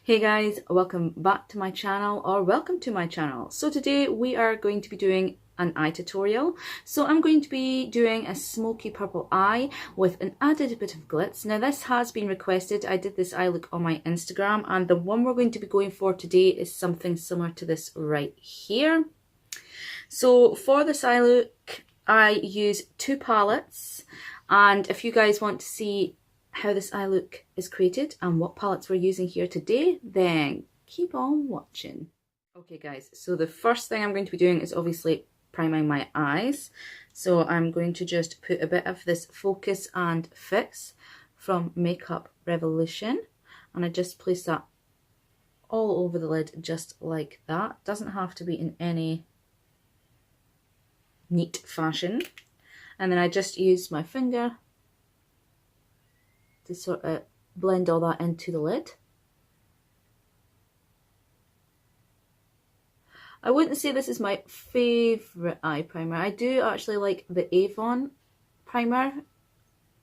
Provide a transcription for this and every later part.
Hey guys, welcome back to my channel, or welcome to my channel. So today we are going to be doing an eye tutorial. So I'm going to be doing a smoky purple eye with an added bit of glitz. Now this has been requested. I did this eye look on my Instagram, and the one we're going to be going for today is something similar to this right here. So for this eye look, I use two palettes, and if you guys want to see how this eye look is created and what palettes we're using here today, then keep on watching. Okay guys, so the first thing I'm going to be doing is obviously priming my eyes. So I'm going to just put a bit of this Focus and Fix from Makeup Revolution, and I just place that all over the lid just like that. Doesn't have to be in any neat fashion. And then I just use my finger to sort of blend all that into the lid. I wouldn't say this is my favourite eye primer. I do actually like the Avon primer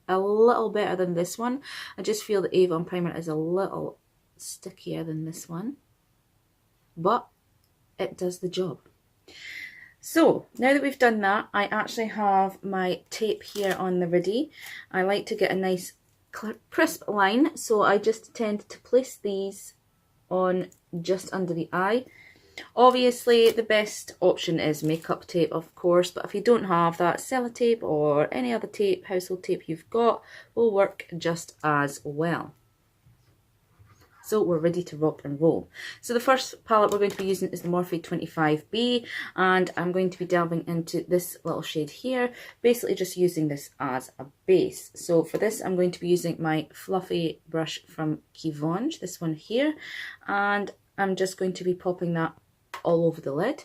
a little better than this one. I just feel the Avon primer is a little stickier than this one, but it does the job. So now that we've done that, I actually have my tape here on the ready. I like to get a nice crisp line, so I just tend to place these on just under the eye. Obviously the best option is makeup tape, of course, but if you don't have that, sellotape or any other tape, household tape you've got, will work just as well. So we're ready to rock and roll. So the first palette we're going to be using is the Morphe 25B, and I'm going to be delving into this little shade here, basically just using this as a base. So for this I'm going to be using my fluffy brush from Quivange, this one here, and I'm just going to be popping that all over the lid.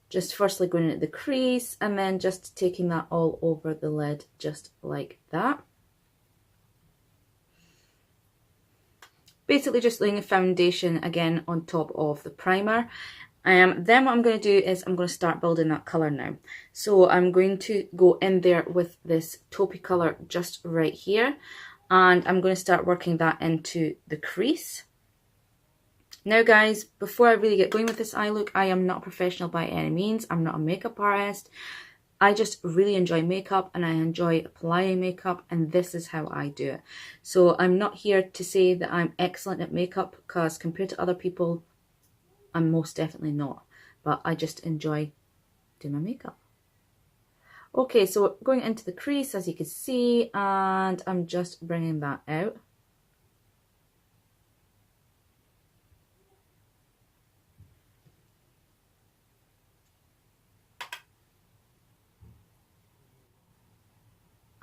Just firstly going into the crease and then just taking that all over the lid just like that. Basically just laying a foundation again on top of the primer. Then what I'm going to do is I'm going to start building that colour now. So I'm going to go in there with this taupey colour just right here, and I'm going to start working that into the crease. Now guys, before I really get going with this eye look, I am not a professional by any means. I'm not a makeup artist. I just really enjoy makeup and I enjoy applying makeup, and this is how I do it. So I'm not here to say that I'm excellent at makeup, because compared to other people, I'm most definitely not. But I just enjoy doing my makeup. Okay, so going into the crease, as you can see, and I'm just bringing that out.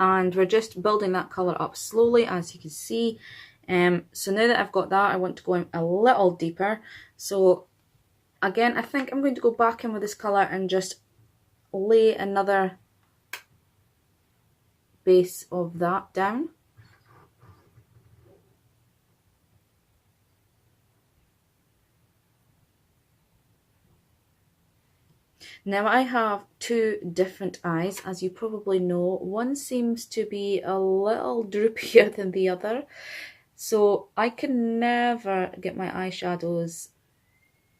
And we're just building that colour up slowly, as you can see. So now that I've got that, I want to go in a little deeper. So again, I think I'm going to go back in with this colour and just lay another base of that down. Now I have two different eyes, as you probably know. One seems to be a little droopier than the other, so I can never get my eyeshadows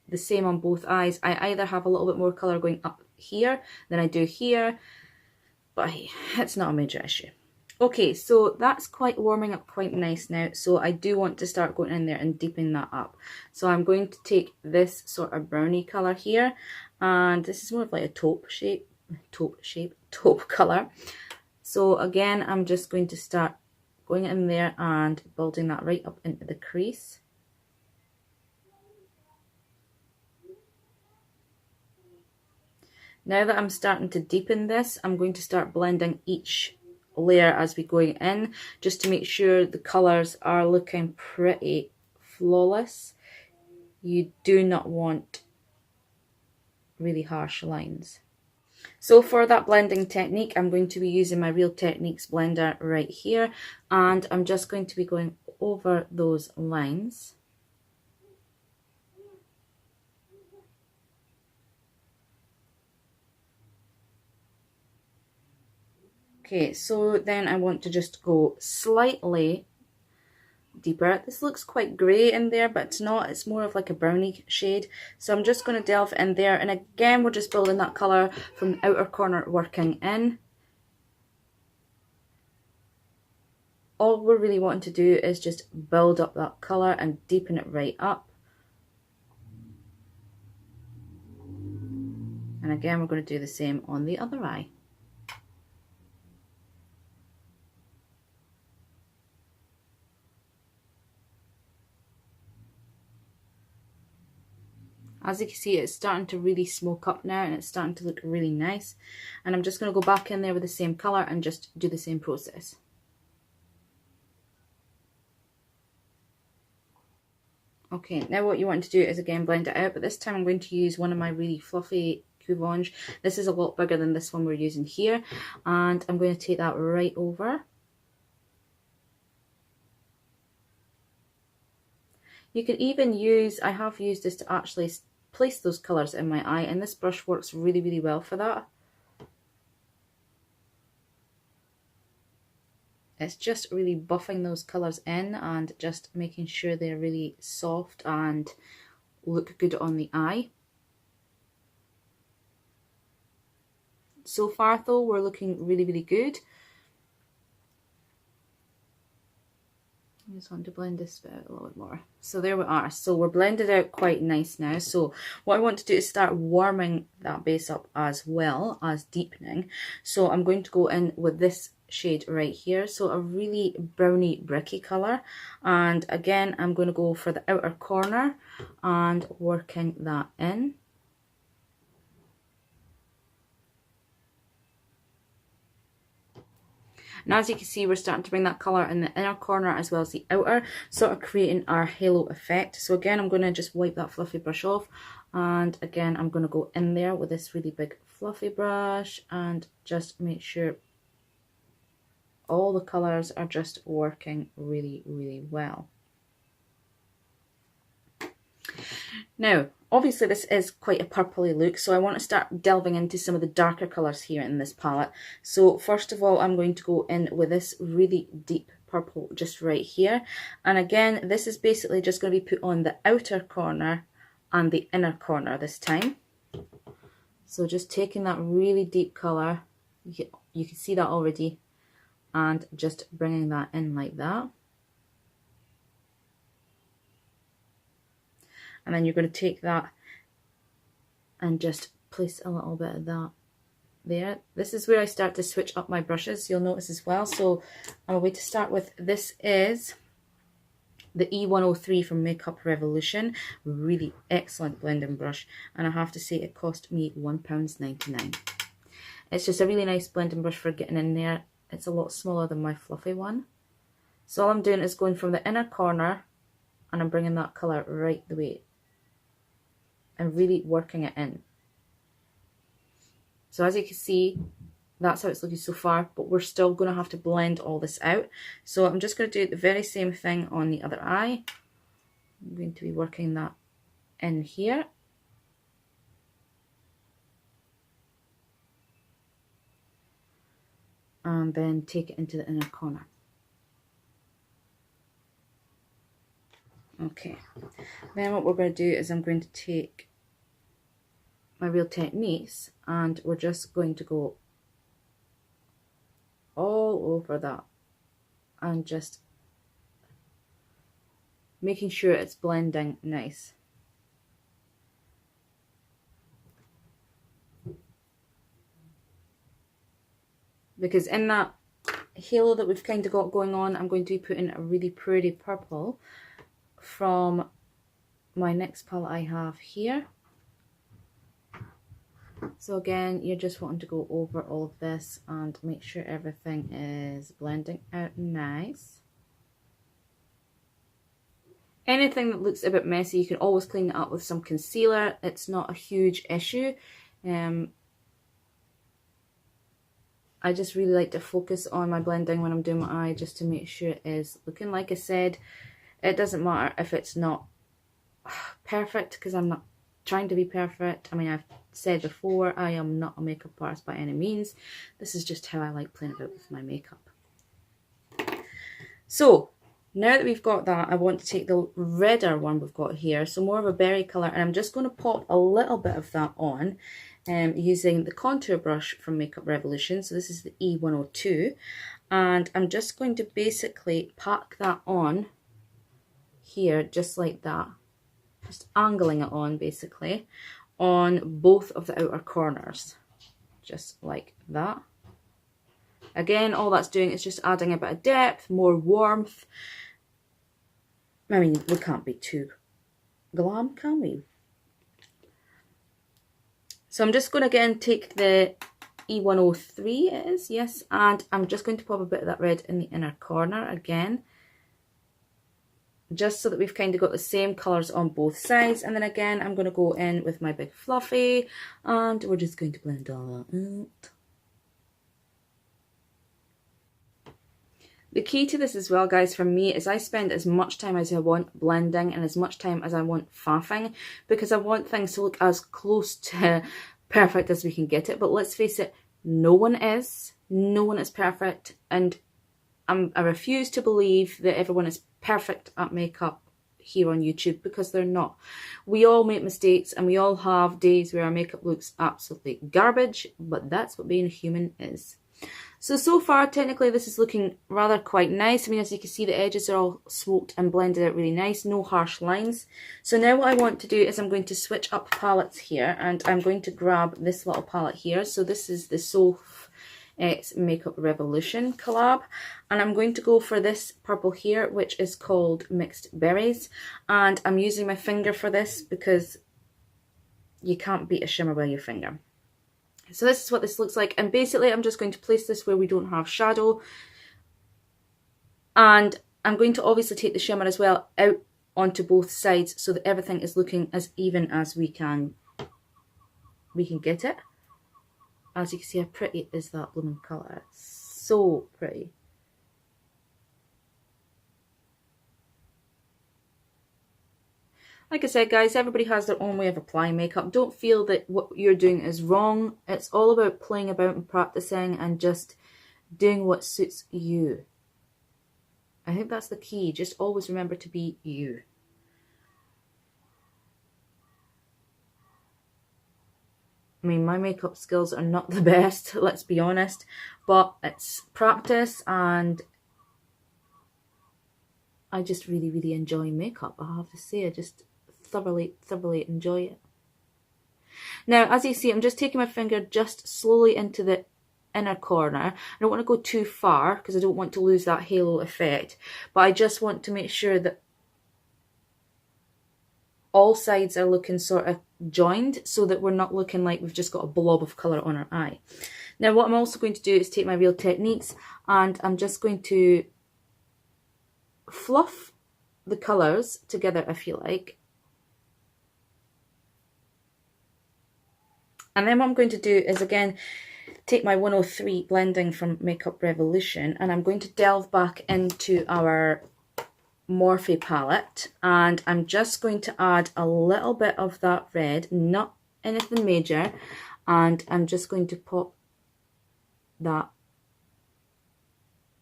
the same on both eyes. I either have a little bit more colour going up here than I do here, but hey, it's not a major issue. Okay, so that's quite warming up quite nice now, so I do want to start going in there and deepening that up. So I'm going to take this sort of brownie colour here, and this is more of like a taupe colour. So again, I'm just going to start going in there and building that right up into the crease. Now that I'm starting to deepen this, I'm going to start blending each layer as we go in, just to make sure the colours are looking pretty flawless. You do not want really harsh lines. So for that blending technique, I'm going to be using my Real Techniques blender right here, and I'm just going to be going over those lines. Okay, so then I want to just go slightly deeper. This looks quite grey in there, but it's not. It's more of like a brownie shade. So I'm just going to delve in there. And again, we're just building that colour from the outer corner, working in. All we're really wanting to do is just build up that colour and deepen it right up. And again, we're going to do the same on the other eye. As you can see, it's starting to really smoke up now and it's starting to look really nice. And I'm just going to go back in there with the same colour and just do the same process. Okay, now what you want to do is again blend it out, but this time I'm going to use one of my really fluffy Quivange. This is a lot bigger than this one we're using here, and I'm going to take that right over. You can even use, I have used this to actually place those colours in my eye, and this brush works really, really well for that. It's just really buffing those colours in and just making sure they're really soft and look good on the eye. So far though, we're looking really, really good. I just want to blend this bit out a little bit more. So there we are. So we're blended out quite nice now. So what I want to do is start warming that base up as well as deepening. So I'm going to go in with this shade right here. So a really browny bricky colour. And again, I'm going to go for the outer corner and working that in. And as you can see, we're starting to bring that colour in the inner corner as well as the outer, sort of creating our halo effect. So again, I'm going to just wipe that fluffy brush off. And again, I'm going to go in there with this really big fluffy brush and just make sure all the colours are just working really, really well. Now, obviously this is quite a purpley look, so I want to start delving into some of the darker colours here in this palette. So first of all, I'm going to go in with this really deep purple just right here. And again, this is basically just going to be put on the outer corner and the inner corner this time. So just taking that really deep colour, you can see that already, and just bringing that in like that. And then you're going to take that and just place a little bit of that there. This is where I start to switch up my brushes, you'll notice as well. So I'm going to start with, this is the E103 from Makeup Revolution. Really excellent blending brush. And I have to say it cost me £1.99. It's just a really nice blending brush for getting in there. It's a lot smaller than my fluffy one. So all I'm doing is going from the inner corner and I'm bringing that colour right the way and really working it in. So as you can see, that's how it's looking so far, but we're still going to have to blend all this out. So I'm just going to do the very same thing on the other eye. I'm going to be working that in here. And then take it into the inner corner. Okay, then what we're going to do is I'm going to take my Real Techniques and we're just going to go all over that and just making sure it's blending nice. Because in that halo that we've kind of got going on, I'm going to be putting a really pretty purple from my next palette I have here. So again, you're just wanting to go over all of this and make sure everything is blending out nice. Anything that looks a bit messy, you can always clean it up with some concealer. It's not a huge issue. I just really like to focus on my blending when I'm doing my eye, just to make sure it is looking. Like I said, it doesn't matter if it's not perfect, because I'm not trying to be perfect. I mean, I've said before, I am not a makeup artist by any means. This is just how I like playing about with my makeup. So Now that we've got that, I want to take the redder one we've got here, so more of a berry colour, and I'm just going to pop a little bit of that on using the contour brush from Makeup Revolution. So this is the E102, and I'm just going to basically pack that on here just like that, just angling it on basically on both of the outer corners, just like that. Again, all that's doing is just adding a bit of depth, more warmth. I mean, we can't be too glam, can we? So I'm just going to again take the E103 it is, yes, and I'm just going to pop a bit of that red in the inner corner again, just so that we've kind of got the same colours on both sides. And then again, I'm going to go in with my big fluffy, and we're just going to blend all that out. The key to this as well, guys, for me, is I spend as much time as I want blending and as much time as I want faffing, because I want things to look as close to perfect as we can get it. But let's face it, no one is perfect, and I refuse to believe that everyone is perfect at makeup here on YouTube, because they're not. We all make mistakes, and we all have days where our makeup looks absolutely garbage, but that's what being a human is. So far, technically, this is looking rather quite nice. I mean, as you can see, the edges are all smoked and blended out really nice. No harsh lines. So now what I want to do is I'm going to switch up palettes here, and I'm going to grab this little palette here. So this is the Soph X Makeup Revolution collab. And I'm going to go for this purple here, which is called Mixed Berries. And I'm using my finger for this because you can't beat a shimmer with your finger. So this is what this looks like, and basically I'm just going to place this where we don't have shadow, and I'm going to obviously take the shimmer as well out onto both sides so that everything is looking as even as we can get it. As you can see, how pretty is that blooming colour. It's so pretty. Like I said, guys, everybody has their own way of applying makeup. Don't feel that what you're doing is wrong. It's all about playing about and practicing and just doing what suits you. I think that's the key. Just always remember to be you. I mean, my makeup skills are not the best, let's be honest, but it's practice, and I just really, really enjoy makeup. I have to say, I just thoroughly enjoy it. Now, as you see, I'm just taking my finger just slowly into the inner corner. I don't want to go too far because I don't want to lose that halo effect, but I just want to make sure that all sides are looking sort of joined, so that we're not looking like we've just got a blob of colour on our eye. Now, what I'm also going to do is take my Real Techniques, and I'm just going to fluff the colours together, if you like. And then what I'm going to do is, again, take my 103 blending from Makeup Revolution, and I'm going to delve back into our Morphe palette, and I'm just going to add a little bit of that red, not anything major, and I'm just going to pop that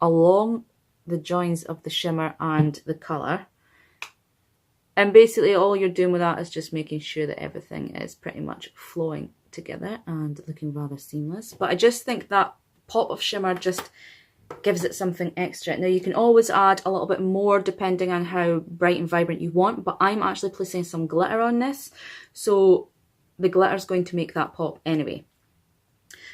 along the joins of the shimmer and the colour. And basically all you're doing with that is just making sure that everything is pretty much flowing together and looking rather seamless. But I just think that pop of shimmer just gives it something extra. Now, you can always add a little bit more depending on how bright and vibrant you want, but I'm actually placing some glitter on this, so the glitter is going to make that pop anyway.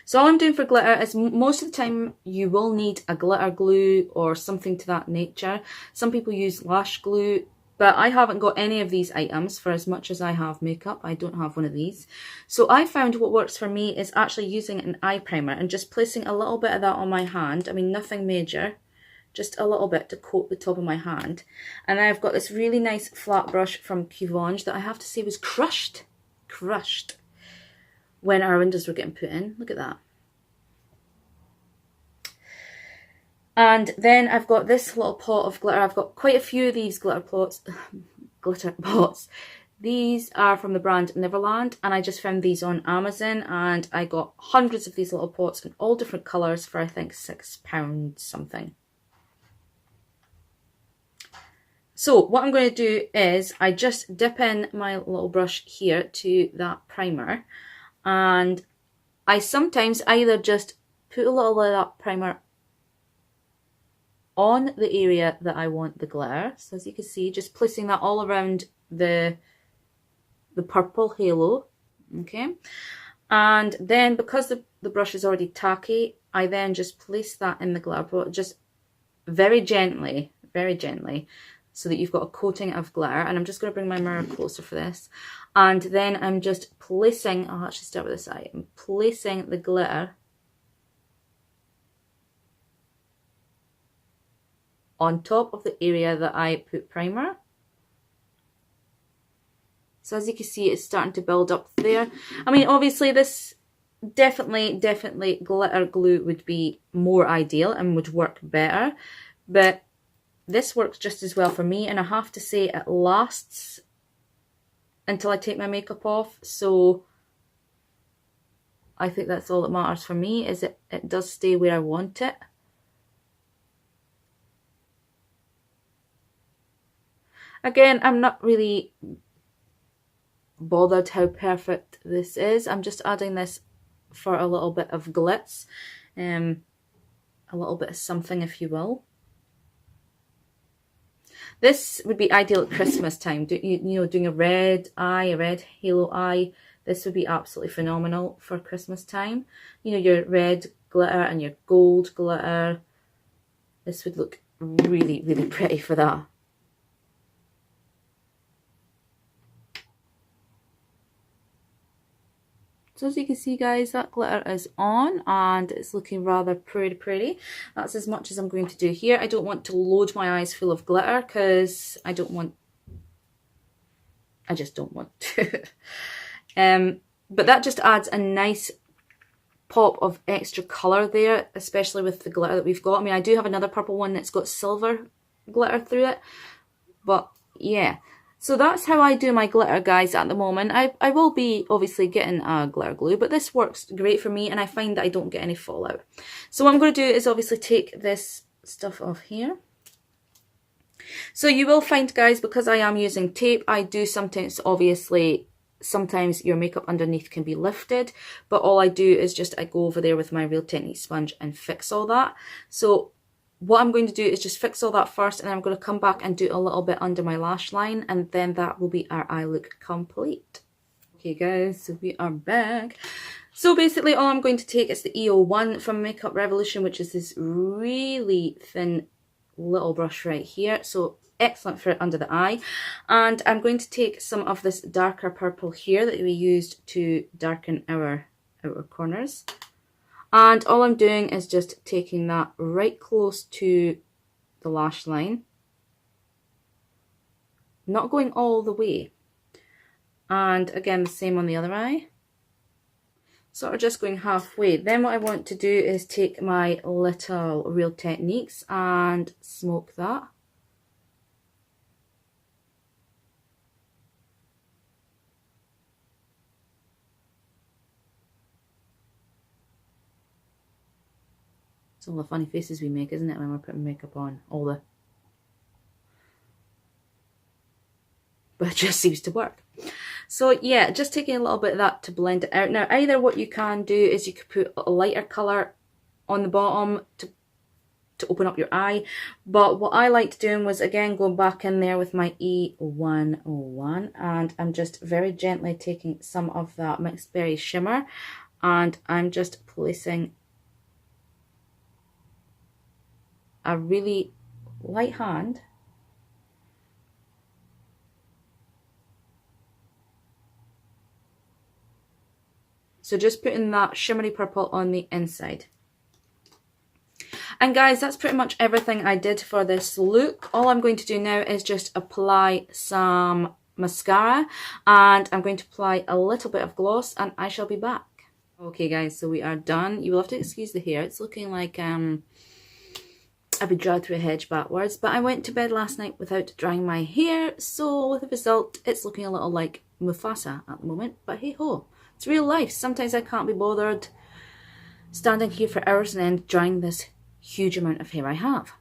So all I'm doing for glitter is, most of the time you will need a glitter glue or something to that nature. Some people use lash glue, but I haven't got any of these items. For as much as I have makeup, I don't have one of these. So I found what works for me is actually using an eye primer and just placing a little bit of that on my hand. I mean, nothing major, just a little bit to coat the top of my hand. And I've got this really nice flat brush from Quivange that I have to say was crushed when our windows were getting put in. Look at that. And then I've got this little pot of glitter. I've got quite a few of these glitter pots. These are from the brand Neverland, and I just found these on Amazon, and I got hundreds of these little pots in all different colours for, I think, £6 something. So what I'm going to do is I just dip in my little brush here to that primer, and I sometimes either just put a little of that primer on the area that I want the glitter. So as you can see, just placing that all around the purple halo, okay? And then because the brush is already tacky, I then just place that in the glitter pot, just very gently, so that you've got a coating of glitter. And I'm just going to bring my mirror closer for this. And then I'm just placing, I'll actually start with this side, I'm placing the glitter on top of the area that I put primer. So as you can see, it's starting to build up there. I mean, obviously this definitely glitter glue would be more ideal and would work better, but this works just as well for me, and I have to say it lasts until I take my makeup off. So I think that's all that matters for me, is it does stay where I want it. Again, I'm not really bothered how perfect this is. I'm just adding this for a little bit of glitz, a little bit of something, if you will. This would be ideal at Christmas time. You know, doing a red eye, a red halo eye. This would be absolutely phenomenal for Christmas time. You know, your red glitter and your gold glitter. This would look really pretty for that. So as you can see, guys, that glitter is on and it's looking rather pretty. That's as much as I'm going to do here. I don't want to load my eyes full of glitter because I just don't want to. But that just adds a nice pop of extra colour there, especially with the glitter that we've got. I mean, I do have another purple one that's got silver glitter through it, but yeah. So that's how I do my glitter, guys, at the moment. I will be obviously getting a glitter glue, but this works great for me and I find that I don't get any fallout. So what I'm going to do is obviously take this stuff off here. So you will find, guys, because I am using tape, I do sometimes, obviously, sometimes your makeup underneath can be lifted, but all I do is just I go over there with my Real Technique sponge and fix all that. So what I'm going to do is just fix all that first, and then I'm going to come back and do a little bit under my lash line, and then that will be our eye look complete. Okay guys, so we are back. So basically all I'm going to take is the E101 from Makeup Revolution, which is this really thin little brush right here. So excellent for it under the eye. And I'm going to take some of this darker purple here that we used to darken our outer corners. And all I'm doing is just taking that right close to the lash line. Not going all the way. And again, the same on the other eye. Sort of just going halfway. Then what I want to do is take my little Real Techniques and smoke that. It's all the funny faces we make, isn't it, when we're putting makeup on? But it just seems to work. So yeah, just taking a little bit of that to blend it out. Now, either what you can do is you could put a lighter colour on the bottom to open up your eye. But what I liked doing was, again, going back in there with my E101. And I'm just very gently taking some of that Mixed Berry Shimmer. And I'm just placing a really light hand so just putting that shimmery purple on the inside. And guys, that's pretty much everything I did for this look. All I'm going to do now is just apply some mascara, and I'm going to apply a little bit of gloss, and I shall be back. Okay guys, so we are done. You will have to excuse the hair. It's looking like I've been dragged through a hedge backwards, but I went to bed last night without drying my hair, so with the result, it's looking a little like Mufasa at the moment, but hey ho, it's real life. Sometimes I can't be bothered standing here for hours and then drying this huge amount of hair I have.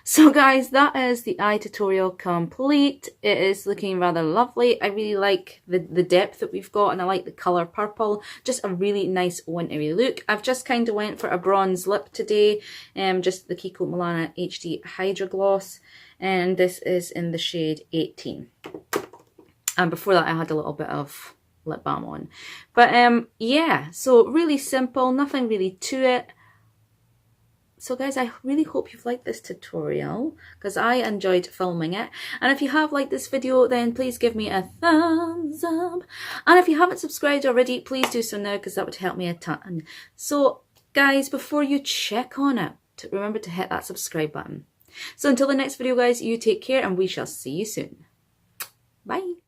So guys, that is the eye tutorial complete. It is looking rather lovely. I really like the depth that we've got, and I like the colour purple. Just a really nice wintry look. I've just kind of went for a bronze lip today, just the Kiko Milana HD Hydra Gloss, and this is in the shade 18. And before that I had a little bit of lip balm on. But yeah, so really simple, nothing really to it. So guys, I really hope you've liked this tutorial, because I enjoyed filming it. And if you have liked this video, then please give me a thumbs up. And if you haven't subscribed already, please do so now, because that would help me a ton. So guys, before you check on it, remember to hit that subscribe button. So until the next video guys, you take care, and we shall see you soon. Bye.